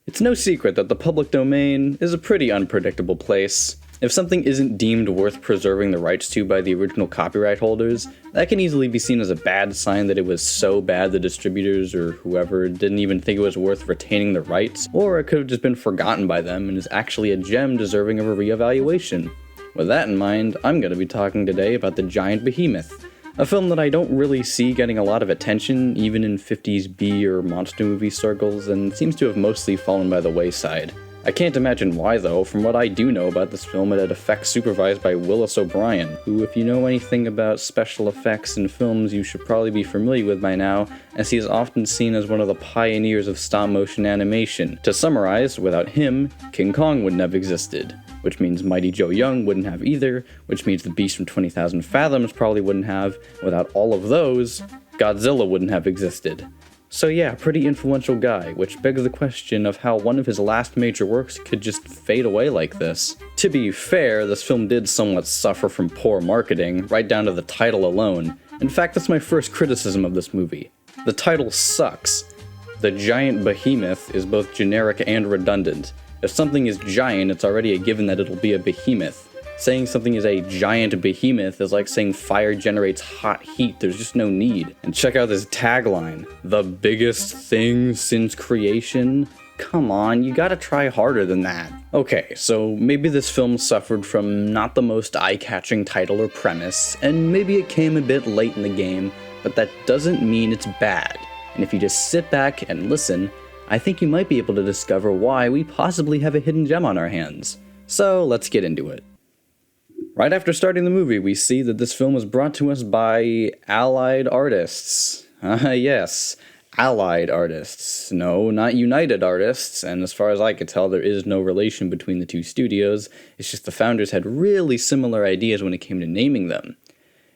It's no secret that the public domain is a pretty unpredictable place. If something isn't deemed worth preserving the rights to by the original copyright holders, that can easily be seen as a bad sign that it was so bad the distributors or whoever didn't even think it was worth retaining the rights, or it could have just been forgotten by them and is actually a gem deserving of a reevaluation. With that in mind, I'm going to be talking today about the Giant Behemoth, a film that I don't really see getting a lot of attention, even in 50s B or monster movie circles, and seems to have mostly fallen by the wayside. I can't imagine why though. From what I do know about this film, it had effects supervised by Willis O'Brien, who, if you know anything about special effects in films, you should probably be familiar with by now, as he is often seen as one of the pioneers of stop-motion animation. To summarize, without him, King Kong wouldn't have existed. Which means Mighty Joe Young wouldn't have either, which means the Beast from 20,000 Fathoms probably wouldn't have. Without all of those, Godzilla wouldn't have existed. So yeah, pretty influential guy, which begs the question of how one of his last major works could just fade away like this. To be fair, this film did somewhat suffer from poor marketing, right down to the title alone. In fact, that's my first criticism of this movie. The title sucks. The Giant Behemoth is both generic and redundant. If something is giant, it's already a given that it'll be a behemoth. Saying something is a giant behemoth is like saying fire generates hot heat. There's just no need. And check out this tagline, the biggest thing since creation. Come on, you gotta try harder than that. Okay, so maybe this film suffered from not the most eye-catching title or premise, and maybe it came a bit late in the game, but that doesn't mean it's bad. And if you just sit back and listen, I think you might be able to discover why we possibly have a hidden gem on our hands. So let's get into it. Right after starting the movie, we see that this film was brought to us by Allied artists. Yes, Allied artists. No, not United artists, and as far as I could tell, there is no relation between the two studios. It's just the founders had really similar ideas when it came to naming them.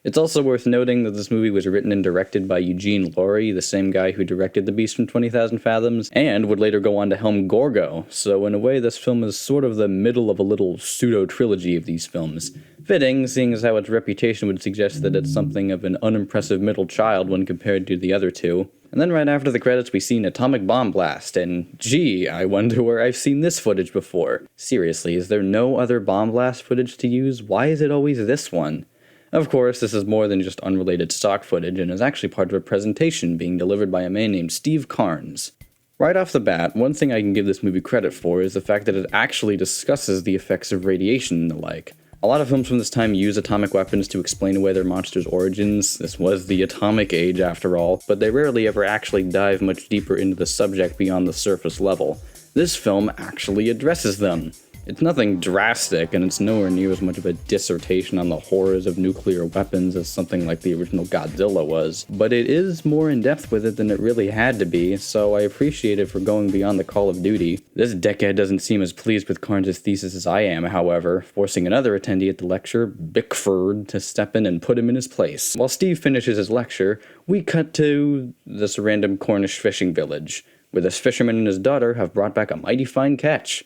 It's also worth noting that this movie was written and directed by Eugene Laurie, the same guy who directed The Beast from 20,000 Fathoms, and would later go on to helm Gorgo, so in a way this film is sort of the middle of a little pseudo-trilogy of these films. Fitting, seeing as how its reputation would suggest that it's something of an unimpressive middle child when compared to the other two. And then right after the credits we see an atomic bomb blast, and gee, I wonder where I've seen this footage before. Seriously, is there no other bomb blast footage to use? Why is it always this one? Of course, this is more than just unrelated stock footage, and is actually part of a presentation being delivered by a man named Steve Carnes. Right off the bat, one thing I can give this movie credit for is the fact that it actually discusses the effects of radiation and the like. A lot of films from this time use atomic weapons to explain away their monsters' origins. This was the atomic age after all, but they rarely ever actually dive much deeper into the subject beyond the surface level. This film actually addresses them. It's nothing drastic, and it's nowhere near as much of a dissertation on the horrors of nuclear weapons as something like the original Godzilla was, but it is more in-depth with it than it really had to be, so I appreciate it for going beyond the Call of Duty. This deckhead doesn't seem as pleased with Carnes' thesis as I am, however, forcing another attendee at the lecture, Bickford, to step in and put him in his place. While Steve finishes his lecture, we cut to this random Cornish fishing village, where this fisherman and his daughter have brought back a mighty fine catch.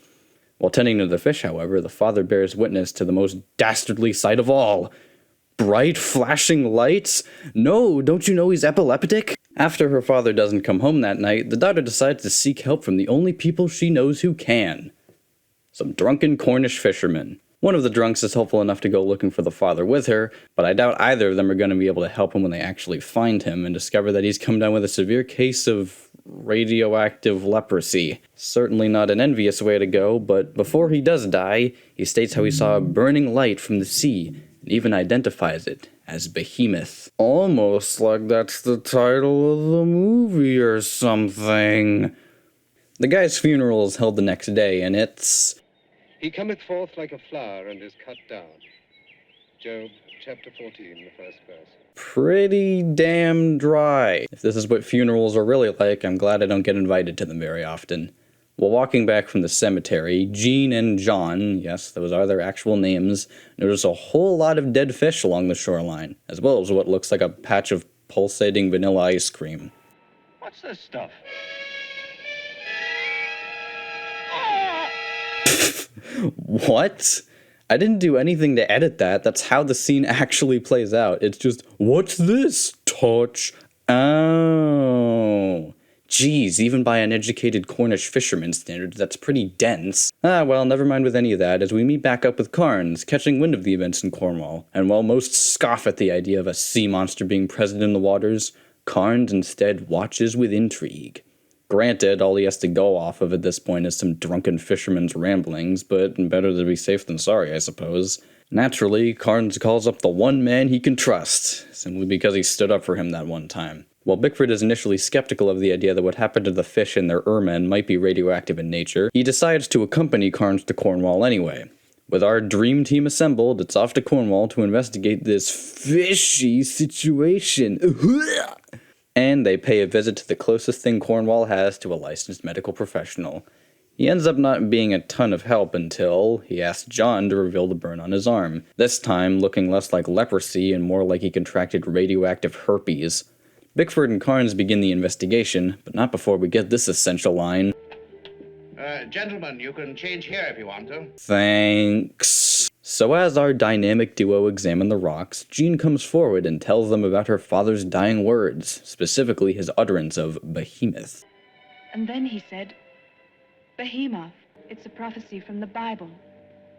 While tending to the fish, however, the father bears witness to the most dastardly sight of all. Bright, flashing lights? No, don't you know he's epileptic? After her father doesn't come home that night, the daughter decides to seek help from the only people she knows who can. Some drunken Cornish fishermen. One of the drunks is helpful enough to go looking for the father with her, but I doubt either of them are going to be able to help him when they actually find him and discover that he's come down with a severe case of radioactive leprosy. Certainly not an envious way to go, but before he does die, he states how he saw a burning light from the sea, and even identifies it as Behemoth. Almost like that's the title of the movie or something. The guy's funeral is held the next day, and it's... He cometh forth like a flower and is cut down. Job chapter 14, the first verse. Pretty damn dry. If this is what funerals are really like, I'm glad I don't get invited to them very often. While walking back from the cemetery, Jean and John, yes, those are their actual names, notice a whole lot of dead fish along the shoreline, as well as what looks like a patch of pulsating vanilla ice cream. What's this stuff? What? I didn't do anything to edit that. That's how the scene actually plays out. It's just, what's this? Touch. Oh. Geez, even by uneducated Cornish fisherman standards, that's pretty dense. Ah, well, never mind with any of that, as we meet back up with Carnes, catching wind of the events in Cornwall, and while most scoff at the idea of a sea monster being present in the waters, Carnes instead watches with intrigue. Granted, all he has to go off of at this point is some drunken fisherman's ramblings, but better to be safe than sorry, I suppose. Naturally, Carnes calls up the one man he can trust, simply because he stood up for him that one time. While Bickford is initially skeptical of the idea that what happened to the fish and their ermine might be radioactive in nature, he decides to accompany Carnes to Cornwall anyway. With our dream team assembled, it's off to Cornwall to investigate this fishy situation. And they pay a visit to the closest thing Cornwall has to a licensed medical professional. He ends up not being a ton of help until he asks John to reveal the burn on his arm, this time looking less like leprosy and more like he contracted radioactive herpes. Bickford and Carnes begin the investigation, but not before we get this essential line. Gentlemen, you can change here if you want to. Thanks. So as our dynamic duo examine the rocks, Jean comes forward and tells them about her father's dying words, specifically his utterance of behemoth. And then he said, Behemoth. It's a prophecy from the Bible.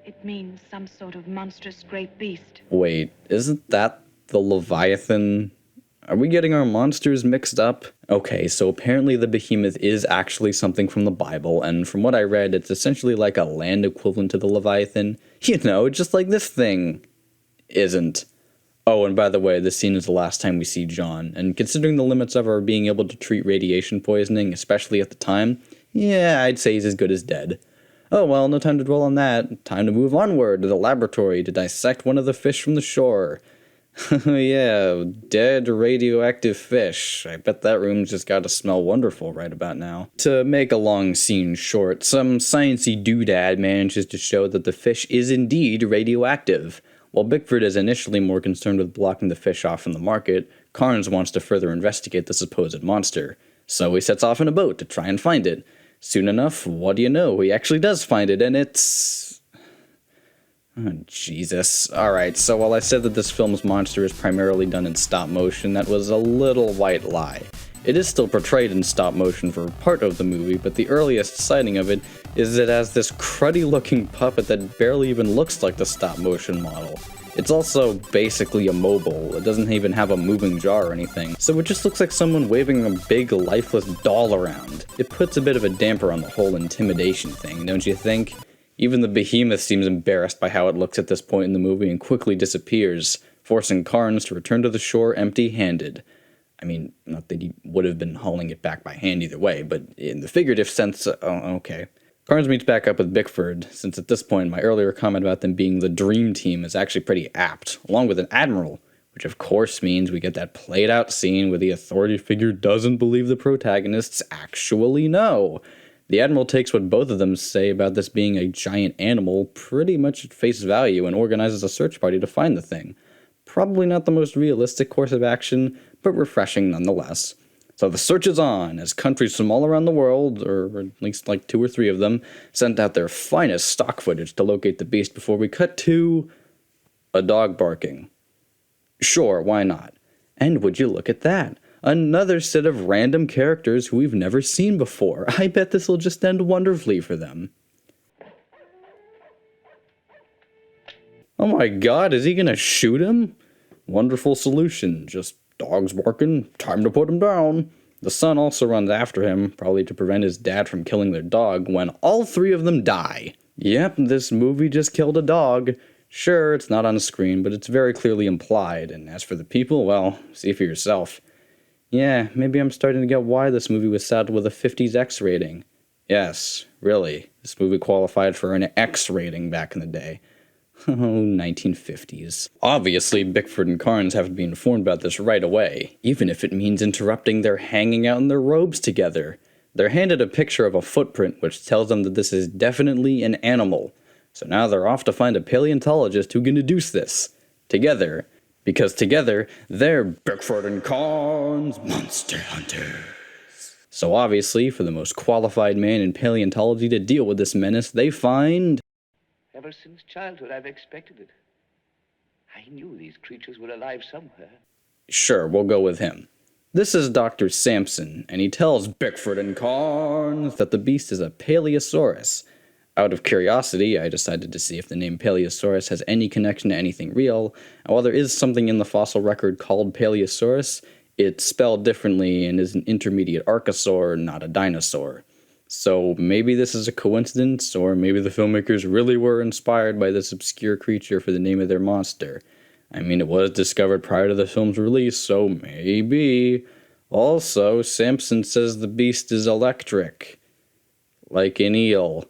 It means some sort of monstrous great beast. Wait, isn't that the Leviathan? Are we getting our monsters mixed up? Okay, so apparently the behemoth is actually something from the Bible, and from what I read, it's essentially like a land equivalent to the Leviathan. You know, just like this thing isn't. Oh, and by the way, this scene is the last time we see John, and considering the limits of our being able to treat radiation poisoning, especially at the time, yeah, I'd say he's as good as dead. Oh well, no time to dwell on that. Time to move onward to the laboratory to dissect one of the fish from the shore. Yeah, dead radioactive fish. I bet that room's just gotta smell wonderful right about now. To make a long scene short, some sciencey doodad manages to show that the fish is indeed radioactive. While Bickford is initially more concerned with blocking the fish off from the market, Carnes wants to further investigate the supposed monster. So he sets off in a boat to try and find it. Soon enough, what do you know, he actually does find it, and it's... Oh, Jesus. Alright, so while I said that this film's monster is primarily done in stop motion, that was a little white lie. It is still portrayed in stop motion for part of the movie, but the earliest sighting of it is it as this cruddy looking puppet that barely even looks like the stop motion model. It's also basically immobile, it doesn't even have a moving jaw or anything, so it just looks like someone waving a big lifeless doll around. It puts a bit of a damper on the whole intimidation thing, don't you think? Even the behemoth seems embarrassed by how it looks at this point in the movie and quickly disappears, forcing Carnes to return to the shore empty-handed. I mean, not that he would have been hauling it back by hand either way, but in the figurative sense, okay. Carnes meets back up with Bickford, since at this point my earlier comment about them being the dream team is actually pretty apt, along with an admiral, which of course means we get that played-out scene where the authority figure doesn't believe the protagonists actually know. The Admiral takes what both of them say about this being a giant animal pretty much at face value and organizes a search party to find the thing. Probably not the most realistic course of action, but refreshing nonetheless. So the search is on, as countries from all around the world, or at least like 2 or 3 of them, sent out their finest stock footage to locate the beast before we cut to... a dog barking. Sure, why not? And would you look at that? Another set of random characters who we've never seen before. I bet this will just end wonderfully for them. Oh my god, is he gonna shoot him? Wonderful solution. Just dogs barking, time to put him down. The son also runs after him, probably to prevent his dad from killing their dog, when all 3 of them die. Yep, this movie just killed a dog. Sure, it's not on screen, but it's very clearly implied, and as for the people, well, see for yourself. Yeah, maybe I'm starting to get why this movie was saddled with a 50s X rating. Yes, really, this movie qualified for an X rating back in the day. Oh, 1950s. Obviously, Bickford and Carnes have to be informed about this right away, even if it means interrupting their hanging out in their robes together. They're handed a picture of a footprint which tells them that this is definitely an animal. So now they're off to find a paleontologist who can deduce this. Together. Because together, they're Bickford and Carnes Monster Hunters. So obviously, for the most qualified man in paleontology to deal with this menace, they find... Ever since childhood, I've expected it. I knew these creatures were alive somewhere. Sure, we'll go with him. This is Dr. Sampson, and he tells Bickford and Carnes that the beast is a Paleosaurus. Out of curiosity, I decided to see if the name Paleosaurus has any connection to anything real, and while there is something in the fossil record called Paleosaurus, it's spelled differently and is an intermediate archosaur, not a dinosaur. So maybe this is a coincidence, or maybe the filmmakers really were inspired by this obscure creature for the name of their monster. I mean, it was discovered prior to the film's release, so maybe. Also, Sampson says the beast is electric. Like an eel.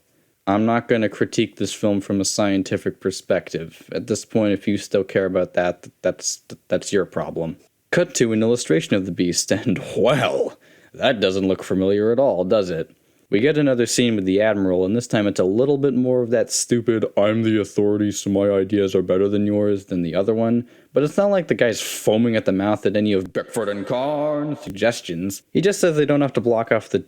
I'm not going to critique this film from a scientific perspective. At this point, if you still care about that, that's your problem. Cut to an illustration of the beast, and well, that doesn't look familiar at all, does it? We get another scene with the Admiral, and this time it's a little bit more of that stupid, I'm the authority so my ideas are better than yours than the other one, but it's not like the guy's foaming at the mouth at any of Bickford and Carnes' suggestions. He just says they don't have to block off the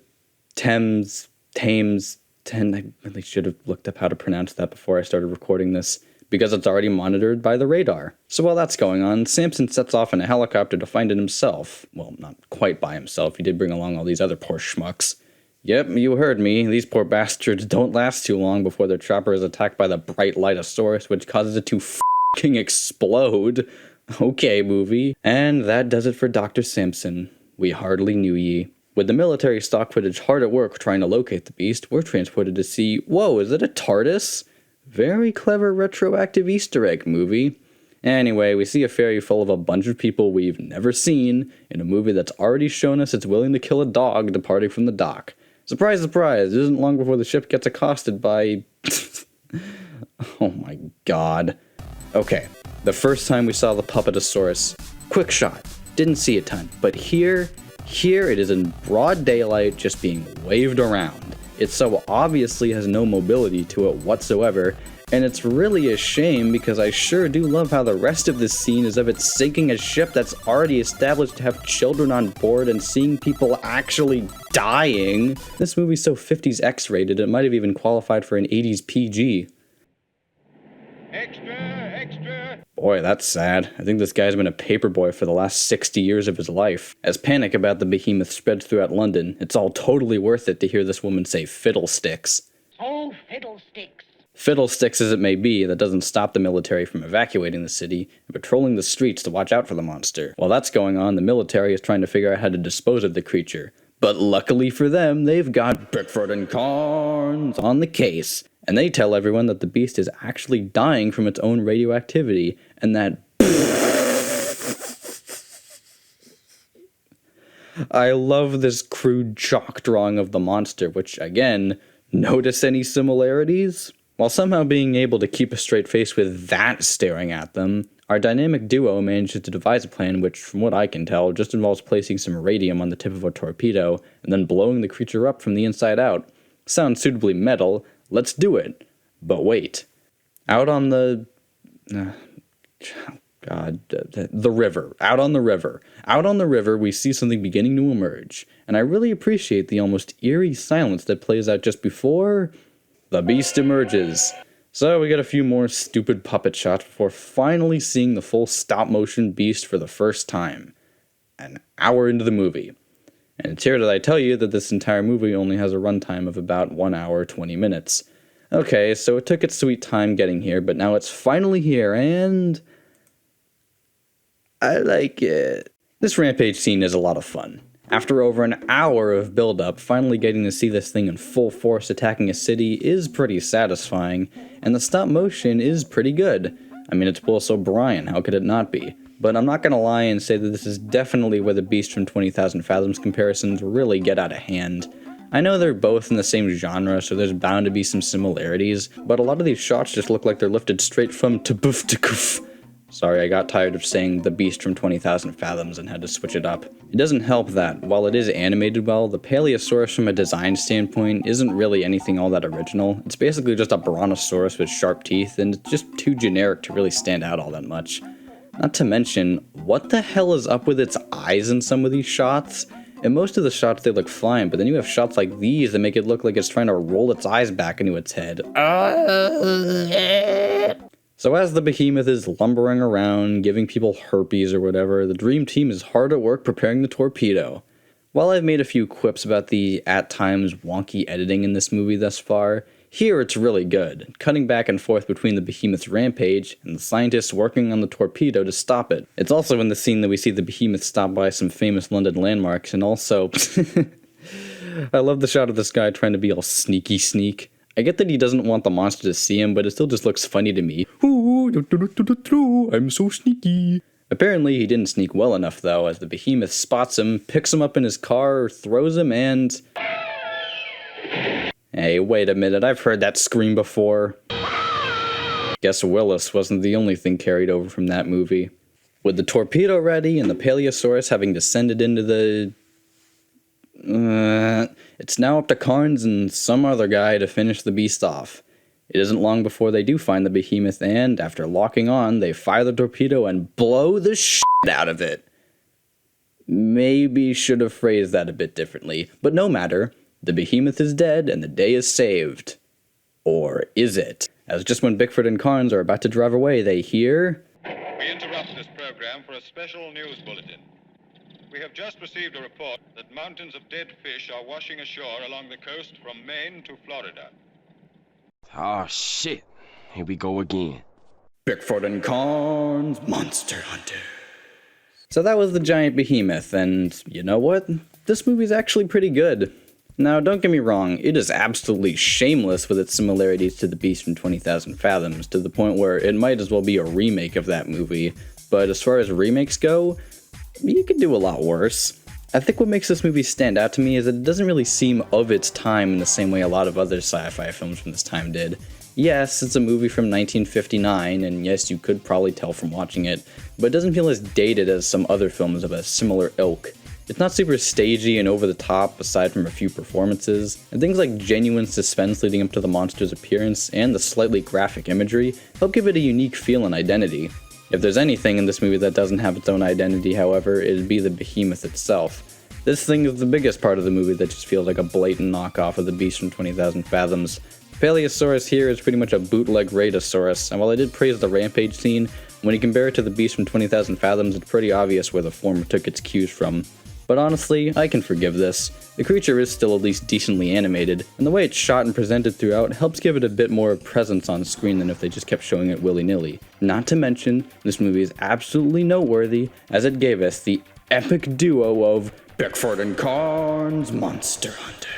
I really should have looked up how to pronounce that before I started recording this, because it's already monitored by the radar. So while that's going on, Sampson sets off in a helicopter to find it himself. Well, not quite by himself, he did bring along all these other poor schmucks. Yep, you heard me. These poor bastards don't last too long before their chopper is attacked by the bright lightosaurus, which causes it to f***ing explode. Okay, movie. And that does it for Dr. Sampson. We hardly knew ye. With the military stock footage hard at work trying to locate the beast, we're transported to see, whoa, is it a TARDIS? Very clever retroactive Easter egg movie. Anyway, we see a ferry full of a bunch of people we've never seen in a movie that's already shown us it's willing to kill a dog departing from the dock. Surprise, surprise, it isn't long before the ship gets accosted by... Oh my god. Okay, the first time we saw the Puppetosaurus, quick shot, didn't see a ton, but here it is in broad daylight just being waved around. It so obviously has no mobility to it whatsoever, and it's really a shame because I sure do love how the rest of this scene is of it sinking a ship that's already established to have children on board and seeing people actually dying. This movie's so 50s X-rated it might have even qualified for an 80s PG. Extra, extra! Boy, that's sad. I think this guy's been a paperboy for the last 60 years of his life. As panic about the behemoth spreads throughout London, it's all totally worth it to hear this woman say fiddlesticks. Oh, fiddlesticks! Fiddlesticks as it may be, that doesn't stop the military from evacuating the city and patrolling the streets to watch out for the monster. While that's going on, the military is trying to figure out how to dispose of the creature. But luckily for them, they've got Bickford and Carnes on the case, and they tell everyone that the beast is actually dying from its own radioactivity, and that... I love this crude chalk drawing of the monster, which, again, notice any similarities? While somehow being able to keep a straight face with that staring at them, our dynamic duo manages to devise a plan which, from what I can tell, just involves placing some radium on the tip of a torpedo and then blowing the creature up from the inside out. Sounds suitably metal, let's do it. But wait. Out on the river. Out on the river, we see something beginning to emerge, and I really appreciate the almost eerie silence that plays out just before... the beast emerges. So we get a few more stupid puppet shots before finally seeing the full stop-motion beast for the first time. An hour into the movie. And it's here that I tell you that this entire movie only has a runtime of about 1 hour, 20 minutes. Okay, so it took its sweet time getting here, but now it's finally here, and... I like it. This rampage scene is a lot of fun. After over an hour of build-up, finally getting to see this thing in full force attacking a city is pretty satisfying, and the stop-motion is pretty good. I mean, it's Willis O'Brien, how could it not be? But I'm not gonna lie and say that this is definitely where the Beast from 20,000 Fathoms comparisons really get out of hand. I know they're both in the same genre, so there's bound to be some similarities, but a lot of these shots just look like they're lifted straight from Taboof to Koof. Sorry, I got tired of saying the Beast from 20,000 Fathoms and had to switch it up. It doesn't help that, while it is animated well, the Paleosaurus from a design standpoint isn't really anything all that original. It's basically just a Brontosaurus with sharp teeth, and it's just too generic to really stand out all that much. Not to mention, what the hell is up with its eyes in some of these shots? In most of the shots they look fine, but then you have shots like these that make it look like it's trying to roll its eyes back into its head. So as the behemoth is lumbering around, giving people herpes or whatever, the dream team is hard at work preparing the torpedo. While I've made a few quips about the, at times, wonky editing in this movie thus far, here it's really good, cutting back and forth between the behemoth's rampage and the scientists working on the torpedo to stop it. It's also in the scene that we see the behemoth stop by some famous London landmarks, and also... I love the shot of this guy trying to be all sneaky sneak. I get that he doesn't want the monster to see him, but it still just looks funny to me. Ooh, I'm so sneaky. Apparently he didn't sneak well enough though, as the behemoth spots him, picks him up in his car, throws him, and... Hey, wait a minute, I've heard that scream before. Guess Willis wasn't the only thing carried over from that movie. With the torpedo ready and the Paleosaurus having descended into the... it's now up to Carnes and some other guy to finish the beast off. It isn't long before they do find the behemoth and, after locking on, they fire the torpedo and blow the shit out of it. Maybe should have phrased that a bit differently, but no matter. The behemoth is dead and the day is saved. Or is it? As just when Bickford and Carnes are about to drive away, they hear... We interrupt this program for a special news bulletin. We have just received a report that mountains of dead fish are washing ashore along the coast from Maine to Florida. Oh shit, here we go again. Bickford and Carnes, Monster Hunter. So that was the Giant Behemoth, and you know what? This movie's actually pretty good. Now, don't get me wrong, it is absolutely shameless with its similarities to The Beast from 20,000 Fathoms, to the point where it might as well be a remake of that movie, but as far as remakes go, you could do a lot worse. I think what makes this movie stand out to me is that it doesn't really seem of its time in the same way a lot of other sci-fi films from this time did. Yes, it's a movie from 1959, and yes, you could probably tell from watching it, but it doesn't feel as dated as some other films of a similar ilk. It's not super stagey and over the top, aside from a few performances, and things like genuine suspense leading up to the monster's appearance and the slightly graphic imagery help give it a unique feel and identity. If there's anything in this movie that doesn't have its own identity, however, it'd be the behemoth itself. This thing is the biggest part of the movie that just feels like a blatant knockoff of the Beast from 20,000 Fathoms. The Paleosaurus here is pretty much a bootleg Radiosaurus, and while I did praise the rampage scene, when you compare it to the Beast from 20,000 Fathoms, it's pretty obvious where the former took its cues from. But honestly, I can forgive this. The creature is still at least decently animated, and the way it's shot and presented throughout helps give it a bit more presence on screen than if they just kept showing it willy-nilly. Not to mention, this movie is absolutely noteworthy, as it gave us the epic duo of Bickford and Carnes, Monster Hunters.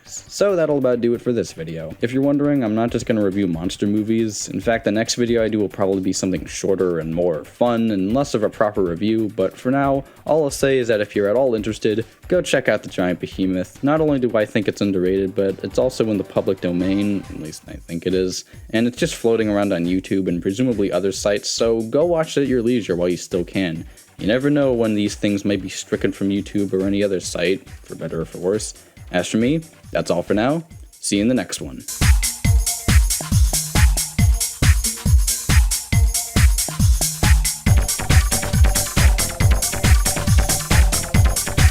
So that'll about do it for this video. If you're wondering, I'm not just going to review monster movies. In fact, the next video I do will probably be something shorter and more fun and less of a proper review, but for now, all I'll say is that if you're at all interested, go check out the Giant Behemoth. Not only do I think it's underrated, but it's also in the public domain, at least I think it is, and it's just floating around on YouTube and presumably other sites, so go watch it at your leisure while you still can. You never know when these things might be stricken from YouTube or any other site, for better or for worse. As for me, that's all for now. See you in the next one.